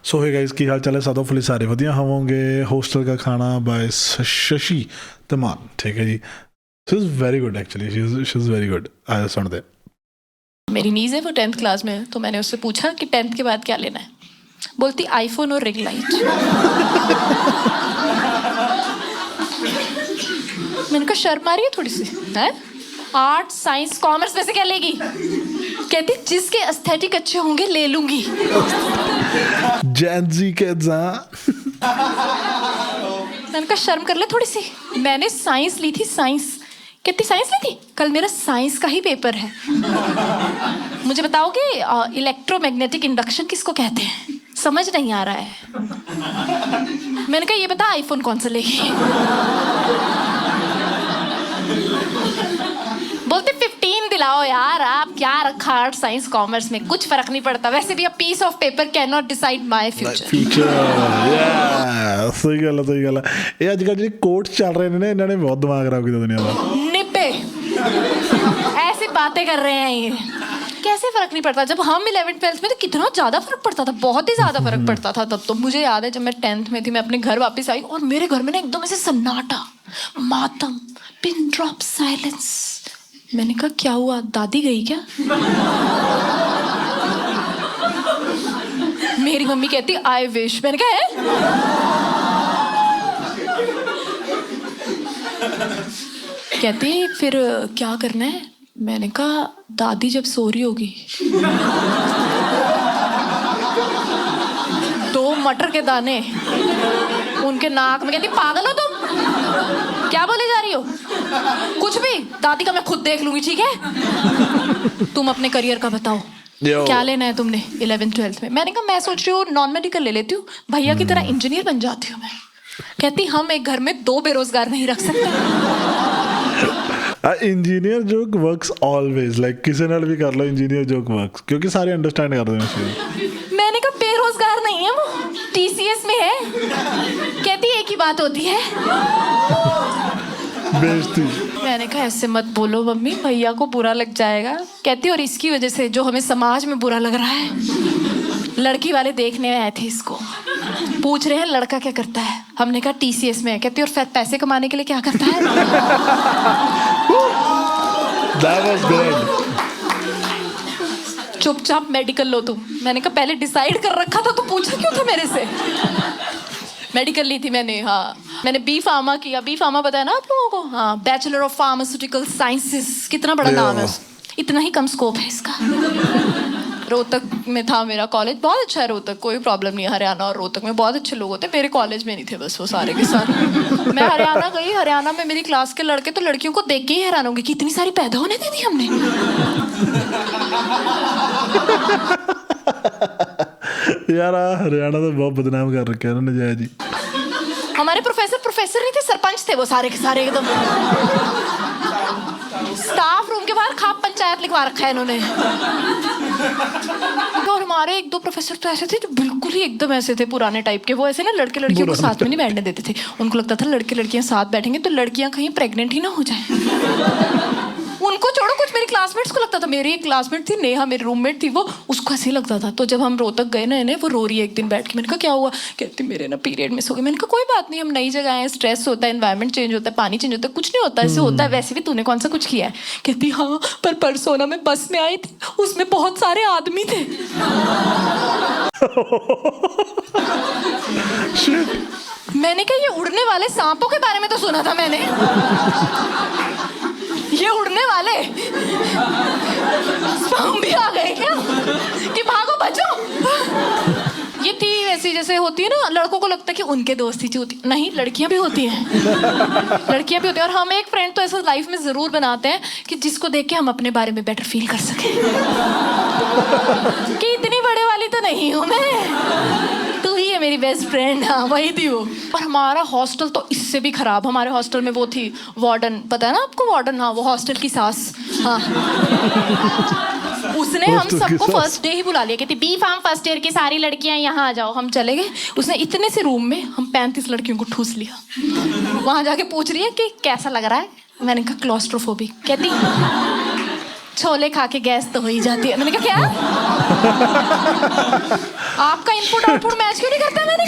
सो hey guys, की हाल चाल है? साथ ऑफली सारे वधिया होवोगे। होस्टल का खाना बाय शशि तमान, ठीक है जी। She is very good actually, she is very good. आया सुन दे। मेरी नीज है, वो 10th क्लास में है, तो मैंने उससे पूछा कि 10th के बाद क्या लेना है। बोलती आईफोन और रिंग लाइट। मैंने कहा शर्म आ रही है थोड़ी सी, है? आर्ट साइंस कॉमर्स में से क्या लेगी? कहती जिसके एस्थेटिक अच्छे होंगे ले लूंगी। जैनजी के मैंने कहा शर्म कर ले थोड़ी सी, मैंने साइंस ली थी, साइंस। कहती साइंस ली थी? कल मेरा साइंस का ही पेपर है। मुझे बताओगे इलेक्ट्रोमैग्नेटिक इंडक्शन किसको कहते हैं? समझ नहीं आ रहा है। मैंने कहा ये बता आईफोन कौन सा लेगी? बोलते 15 दिलाओ यार, आप क्या रखा आर्ट साइंस कॉमर्स में, कुछ फर्क नहीं पड़ता। वैसे भी a piece of paper can not decide my future. सही गल है, सही गल है। ये अजकल जो कोट्स चल रहे हैं इन्होंने बहुत दिमाग खराब किया दुनिया का। निपे ऐसी बातें कर रहे हैं ये। कैसे फर्क नहीं पड़ता? जब हम 11th 12th में तो कितना ज्यादा फर्क पड़ता था, बहुत ही ज्यादा फर्क पड़ता था तब तो। मुझे याद है जब मैं 10th में थी, मैं अपने घर वापस आई और मेरे घर में ना एकदम ऐसे सन्नाटा, मातम, पिन ड्रॉप साइलेंस। मैंने कहा क्या हुआ, दादी गई क्या? मेरी मम्मी कहती आई विश। मैंने कहा है? कहती फिर क्या करना है? मैंने कहा दादी जब सो रही होगी 2 मटर के दाने उनके नाक में। कहती पागल हो तुम, क्या बोले जा रही हो? कुछ भी, दादी का मैं खुद देख लूंगी, ठीक है? तुम अपने करियर का बताओ, क्या लेना है तुमने 11th 12th में? मैंने कहा मैं सोच रही हूँ नॉन मेडिकल ले लेती हूँ, भैया की तरह इंजीनियर बन जाती हूँ मैं। कहती हम एक घर में 2 बेरोजगार नहीं रख सकते। Engineer joke works always, like किसी नाल भी कर लो इंजीनियर जोक वर्क्स, क्योंकि सारे अंडरस्टैंड कर रहे हैं। मैंने कहा बेरोजगार नहीं है वो, टीसीएस में है। कहती एक ही बात होती है, बेइज्जती। मैंने कहा ऐसे मत बोलो मम्मी, भैया को बुरा लग जाएगा। कहती और इसकी वजह से जो हमें समाज में बुरा लग रहा है, लड़की वाले देखने आए थे इसको, पूछ रहे हैं लड़का क्या करता है। हमने कहा टीसीएस में है। कहती और फिर पैसे कमाने के लिए क्या करता है? That was good. चुपचाप मेडिकल लो तुम। मैंने कहा पहले डिसाइड कर रखा था तो पूछा क्यों था मेरे से? मेडिकल ली थी मैंने, हाँ। मैंने बी फार्मा किया। बी फार्मा पता है ना आप लोगों को? हाँ, बैचलर ऑफ फार्मास्यूटिकल साइंसेस। कितना बड़ा नाम है, इतना ही कम स्कोप है इसका। रोहतक में था मेरा कॉलेज, बहुत अच्छा है रोहतक, कोई प्रॉब्लम नहीं है। हरियाणा और रोहतक में बहुत अच्छे लोग होते हैं, मेरे कॉलेज में नहीं थे बस वो सारे के सारे। मैं हरियाणा गई, हरियाणा में मेरी क्लास के लड़के तो लड़कियों को देख के ही हैरान होंगे कि इतनी सारी पैदा होने दे दी हमने। यार हरियाणा तो बहुत बदनाम कर रखे हैं उन्होंने जया जी। हमारे प्रोफेसर नहीं थे, सरपंच थे वो सारे के सारे एकदम। स्टाफ रूम के बाहर खाप पंचायत लिखवा रखा है इन्होंने। और हमारे 1-2 प्रोफेसर तो ऐसे थे जो बिल्कुल ही एकदम ऐसे थे पुराने टाइप के। वो ऐसे ना लड़के लड़कियों को साथ में नहीं बैठने देते थे। उनको लगता था लड़के लड़कियां साथ बैठेंगे तो लड़कियां कहीं प्रेग्नेंट ही ना हो जाए। उनको छोड़ो, कुछ मेरी क्लासमेट्स को लगता था। मेरी एक क्लासमेट थी नेहा, मेरी रूममेट थी वो, उसको ऐसे लगता था। तो जब हम रोहतक गए ना इन्हें, वो रो रही है एक दिन बैठ के। मैंने कहा क्या हुआ? कहती मेरे ना पीरियड मिस हो गए। मैंने कहा कोई बात नहीं, हम नई जगह आए, स्ट्रेस होता है, एनवायरनमेंट चेंज होता है, पानी चेंज होता है, कुछ नहीं होता, ऐसे होता है। वैसे भी तूने कौन सा कुछ किया है? कहती हाँ पर परसों ना मैं बस में आई थी, उसमें बहुत सारे आदमी थे। मैंने कहा ये उड़ने वाले सांपों के बारे में तो सुना था मैंने, ये उड़ने वाले सांप भी आ गए क्या कि भागो बचो? ये थी वैसी जैसे होती है ना, लड़कों को लगता है कि उनके दोस्ती ही होती, नहीं लड़कियां भी होती हैं। लड़कियां भी होती हैं। और हम एक फ्रेंड तो ऐसा लाइफ में जरूर बनाते हैं कि जिसको देख के हम अपने बारे में बेटर फील कर सकें कि इतनी बड़े वाली तो नहीं हूं मैं, तू ही है मेरी बेस्ट फ्रेंड। हाँ वही थी वो। और हमारा हॉस्टल तो इससे भी खराब। हमारे हॉस्टल में वो थी वार्डन, पता है ना आपको वार्डन? हाँ वो हॉस्टल की सास। हाँ उसने हम सबको फर्स्ट डे ही बुला लिया। कहती बी फार्म फर्स्ट ईयर की सारी लड़कियां यहाँ आ जाओ। हम चले गए। उसने इतने से रूम में हम 35 लड़कियों को ठूस लिया। वहां जाके पूछ रही है कि कैसा लग रहा है? मैंने कहा क्लॉस्ट्रोफोबिक। कहती छोले खा के गैस तो हो ही जाती है। मैंने कहा क्या? आपका इनपुट आउटपुट मैच क्यों नहीं करता? मैंने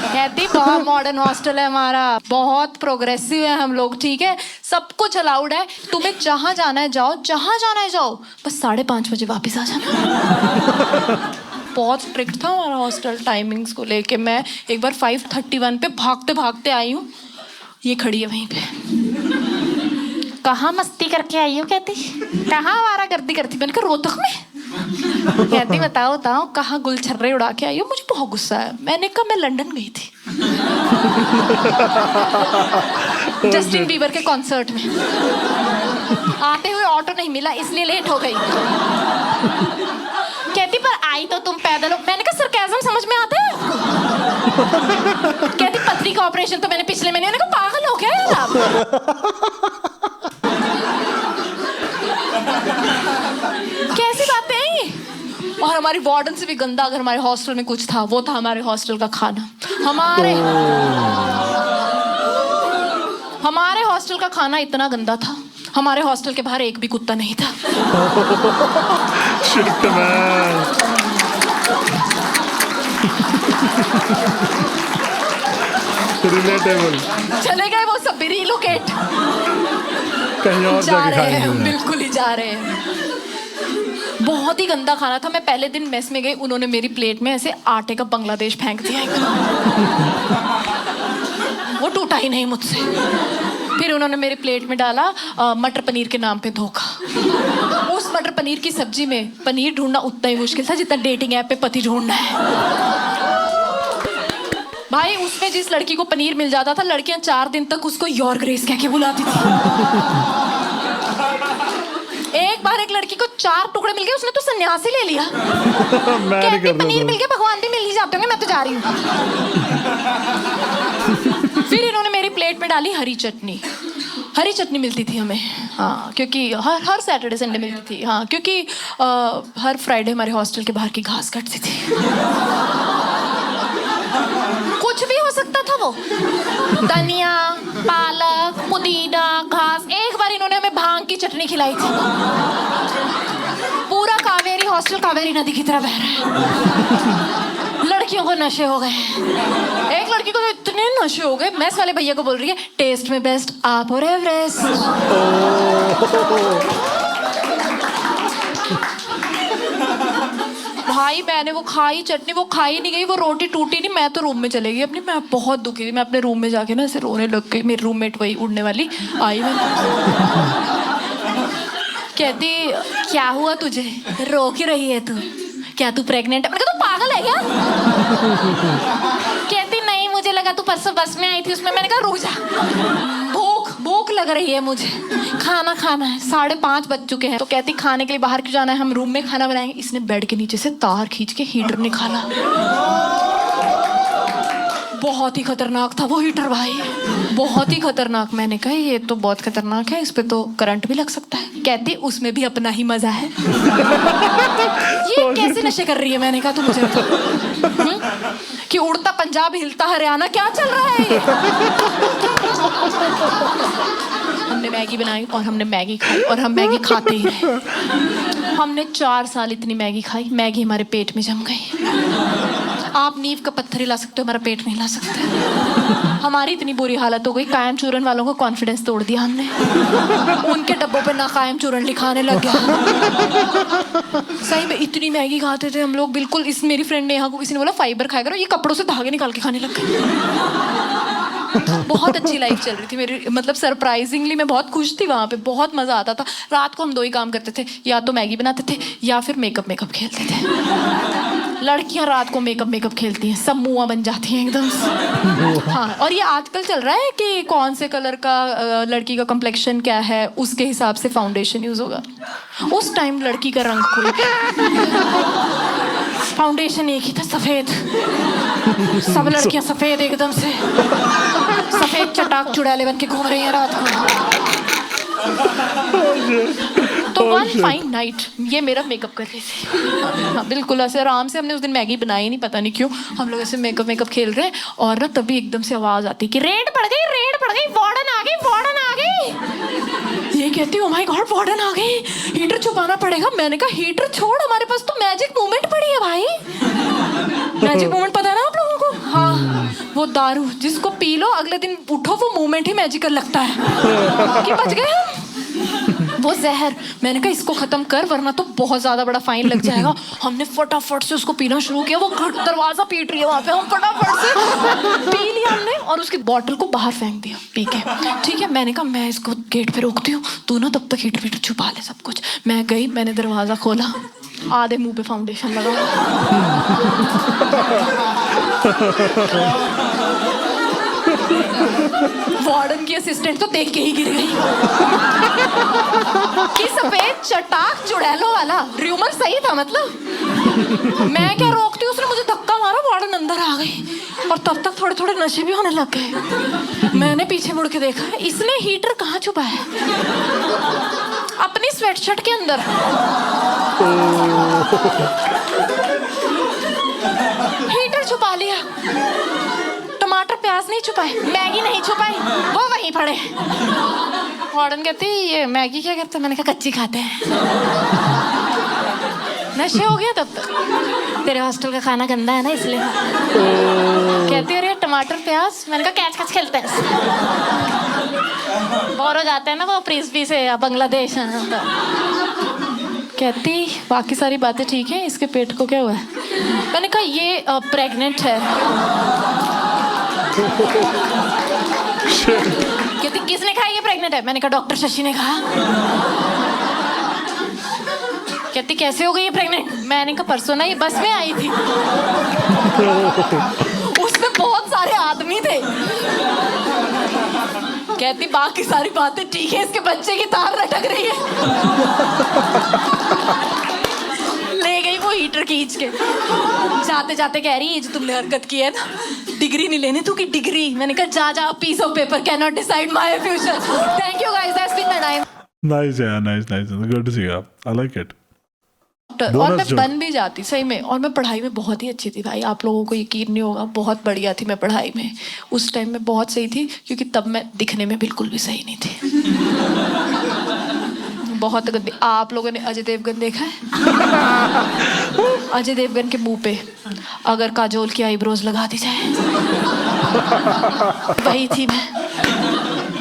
कहती बहुत मॉडर्न हॉस्टल है हमारा, बहुत प्रोग्रेसिव है हम लोग, ठीक है, सब कुछ अलाउड है, तुम्हें जहाँ जाना है जाओ, जहाँ जाना है जाओ, बस 5:30 बजे वापस आ जाना। बहुत स्ट्रिक्ट था हमारा हॉस्टल टाइमिंग्स को लेके। मैं एक बार 5:31 पे भागते भागते आई हूँ, ये खड़ी है वहीं पे। कहाँ मस्ती करके आई हो? कहती कहाँ आवारागर्दी करती? मैंने कहा रोहतक में। कहती बताओ बताओ कहाँ गुलछर्रे उड़ा के आई हो? मुझे बहुत गुस्सा है। मैंने कहा मैं लंदन गई थी जस्टिन बीबर के कॉन्सर्ट में, आते हुए ऑटो नहीं मिला इसलिए लेट हो गई। कहती पर आई तो तुम पैदल हो। मैंने कहा सरकाज़म समझ में आता है? कहती पथरी का ऑपरेशन तो मैंने पिछले महीने। मैंने कहा पागल हो क्या यार आप? कैसी बातें हैं ये? और हमारी वार्डन से भी गंदा अगर हमारे हॉस्टल में कुछ था, वो था हमारे हॉस्टल का खाना। हमारे हॉस्टल का खाना इतना गंदा था, हमारे हॉस्टल के बाहर एक भी कुत्ता नहीं था। Shit, man. Relatable. चले गए वो सब भी रिलोकेट, कहीं और जा रहे हैं, खाएंगे। बिल्कुल ही जा रहे हैं। बहुत ही गंदा खाना था। मैं पहले दिन मेस में गई, उन्होंने मेरी प्लेट में ऐसे आटे का बांग्लादेश फेंक दिया एकदम। वो टूटा ही नहीं मुझसे। फिर उन्होंने मेरी प्लेट में डाला मटर पनीर के नाम पे धोखा। उस मटर पनीर की सब्जी में पनीर ढूंढना उतना ही मुश्किल था जितना डेटिंग ऐप पे पति ढूंढना है। भाई उसमें जिस लड़की को पनीर मिल जाता था, लड़कियां 4 दिन तक उसको योर ग्रेस कह के बुलाती थी। एक बार एक लड़की को 4 टुकड़े मिल गए, उसने तो सन्यासी ले लिया। कहती पनीर मिल गया, भगवान भी मिल ही जाते होंगे, मैं तो जा रही हूँ। फिर इन्होंने मेरी प्लेट में डाली हरी चटनी। हरी चटनी मिलती थी हमें, हाँ, क्योंकि हर सैटरडे संडे मिलती थी, हाँ, क्योंकि हर फ्राइडे हमारे हॉस्टल के बाहर की घास कटती थी। कुछ भी हो सकता था वो, धनिया, पालक, पुदीना, घास। एक बार इन्होंने हमें भांग की चटनी खिलाई थी। पूरा कावेरी हॉस्टल कावेरी नदी की तरह बह रहा है। लड़कियों को नशे हो गए। एक लड़की को तो इतने नशे हो गए, मेस वाले भैया को बोल रही है टेस्ट में बेस्ट आप और एवरेस्ट। भाई मैंने वो खाई चटनी, वो खाई नहीं गई, वो रोटी टूटी नहीं। मैं तो रूम में चले गई अपनी, मैं बहुत दुखी थी। मैं अपने रूम में जाके ना ऐसे रोने लग गई। मेरी रूममेट वही उड़ने वाली आई, मैं कहती क्या हुआ तुझे, रो क्यों रही है तू, क्या तू प्रेग्नेंट है? मैंने कहा तू पागल है क्या? कहती नहीं मुझे लगा तू परसों बस में आई थी उसमें। मैंने कहा रुक जा, भूख लग रही है मुझे, खाना खाना है, 5:30 बज चुके हैं। तो कहती खाने के लिए बाहर क्यों जाना है, हम रूम में खाना बनाएंगे। इसने बेड के नीचे से तार खींच के हीटर निकाला। बहुत ही खतरनाक था वो हीटर भाई, बहुत ही खतरनाक। मैंने कहा ये तो बहुत खतरनाक है, इस पे तो करंट भी लग सकता है। कहती उसमें भी अपना ही मजा है। ये कैसे नशे कर रही है? मैंने कहा तू मुझे कि उड़ता पंजाब हिलता हरियाणा, क्या चल रहा है ये? हमने मैगी बनाई और हमने मैगी खाई और हम मैगी खाते ही रहे। हमने 4 साल इतनी मैगी खाई, मैगी हमारे पेट में जम गई। आप नींव का पत्थर हिला सकते हो, हमारा पेट नहीं हिला सकते। हमारी इतनी बुरी हालत हो गई, कायम चूरन वालों को कॉन्फिडेंस तोड़ दिया हमने। उनके डब्बों पे ना कायम चूरन लिखाने लग गया। सही में इतनी मैगी खाते थे हम लोग, बिल्कुल। इस मेरी फ्रेंड ने यहाँ को किसी ने बोला फाइबर खाया करो, ये कपड़ों से धागे निकाल के खाने लग गए। बहुत अच्छी लाइफ चल रही थी मेरी, मतलब सरप्राइजिंगली मैं बहुत खुश थी वहाँ पे, बहुत मजा आता था। रात को हम 2 ही काम करते थे, या तो मैगी बनाते थे या फिर मेकअप खेलते थे। लड़कियां रात को मेकअप खेलती हैं, सब मुआ बन जाती हैं एकदम से। हाँ, और ये आजकल चल रहा है कि कौन से कलर का लड़की का कम्प्लेक्शन क्या है उसके हिसाब से फाउंडेशन यूज होगा। उस टाइम लड़की का रंग कोई, फाउंडेशन एक ही था, सफेद। सब लड़कियां सफेद एकदम से, सफेद चटाक चुड़ैले बन के घूम रही हैं रात को। तो वन फाइन नाइट ये मेरा मेकअप कर रही थी। हाँ, बिल्कुल ऐसे आराम से। हमने उस दिन मैगी बनाई नहीं, पता नहीं क्यों। हम लोग ऐसे मेकअप खेल रहे हैं और ना तभी एकदम से आवाज आती कि रेड पड़ गई, वार्डन आ गई। ये कहती ओ माय गॉड वार्डन आ गई, हीटर छुपाना पड़ेगा। मैंने कहा हीटर छोड़, हमारे पास तो मैजिक मोमेंट पड़ी है भाई। मैजिक मोमेंट पता है ना आप लोगों को? हाँ, वो दारू जिसको पी लो अगले दिन उठो वो मोमेंट ही मैजिकल लगता है कि बच गए हम। वो जहर, मैंने कहा इसको खत्म कर वरना तो बहुत ज्यादा बड़ा फाइन लग जाएगा। हमने फटाफट से उसको पीना शुरू किया। वो दरवाजा पीट रही है वहां पे, हम फटाफट से पी लिया हमने और उसकी बॉटल को बाहर फेंक दिया पी के। ठीक है, मैंने कहा मैं इसको गेट पे रोकती हूँ, तू ना तब तक हीटर वीटर छुपा ले सब कुछ। मैं गई, मैंने दरवाजा खोला, आधे मुंह पे फाउंडेशन लगा। वार्डन की असिस्टेंट तो देख के ही गिर गई कि सफेद चटाक चुड़ैलों वाला र्यूमर सही था। मतलब मैं क्या रोकती, उसने मुझे धक्का मारा, वार्डन अंदर आ गई और तब तक थोड़े थोड़े नशे भी होने लग गए। मैंने पीछे मुड़ के देखा, इसने हीटर कहाँ छुपा है? अपनी स्वेटशर्ट के अंदर। हीटर छुपा लिया, टमाटर प्याज नहीं छुपाए, मैगी नहीं छुपाई, वो वहीं पड़े। वार्डन कहती ये मैगी क्या करते हैं? मैंने कहा कच्ची खाते हैं। नशे हो गया तब तक, तेरे हॉस्टल का खाना गंदा है ना इसलिए। कहती अरे टमाटर प्याज, मैंने कहा कैच कैच खेलते हैं, बोर हो जाते हैं ना वो प्रिस्बी से या बांग्लादेश है तो। कहती बाकी सारी बातें ठीक है, इसके पेट को क्या हुआ है? मैंने कहा ये प्रेग्नेंट है। कहती किसने कहा ये प्रेग्नेंट है? मैंने कहा डॉक्टर शशि ने कहा। कहती कैसे हो गई ये प्रेग्नेंट? मैंने कहा परसों ना ये बस में आई थी, उसमें बहुत सारे आदमी थे। कहती बाकी सारी बातें ठीक है, इसके बच्चे की तार लटक रही है। ले गई वो हीटर खींच के, जाते जाते कह रही है जो तुमने हरकत की है ना, डिग्री नहीं लेनी तू की डिग्री। मैंने कहा जा piece of paper can not decide my future. Thank you guys, that's been the time. Nice यार, nice, good to see you, I like it. और मैं बन भी जाती सही में, और मैं पढ़ाई में बहुत ही अच्छी थी भाई, आप लोगों को यकीन नहीं होगा, बहुत बढ़िया थी मैं पढ़ाई में। उस टाइम में बहुत सही थी क्योंकि तब मैं दिखने में बिल्कुल भी सही नहीं थी। बहुत गंदी। आप लोगों ने अजय देवगन देखा है? अजय देवगन के मुंह पे अगर काजोल की आईब्रोज लगा दी जाए, वही थी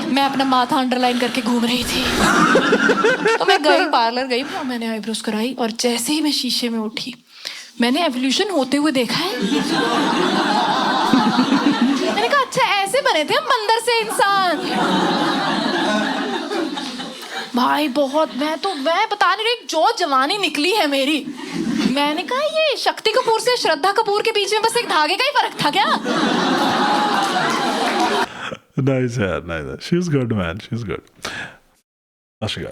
मैं अपना माथा अंडरलाइन करके घूम रही थी। तो मैं गई, पार्लर गई, मैंने आईब्रोज कराई और जैसे ही मैं शीशे में उठी, मैंने एवोल्यूशन होते हुए देखा है। मैंने कहा अच्छा ऐसे बने थे हम बंदर से इंसान। भाई बहुत, मैं बता नहीं रही, जो जवानी निकली है मेरी। मैंने कहा ये शक्ति कपूर से श्रद्धा कपूर के बीच में बस एक धागे का ही फर्क था क्या? Nice, yeah, nice. She's good, man. She's good. Ashika.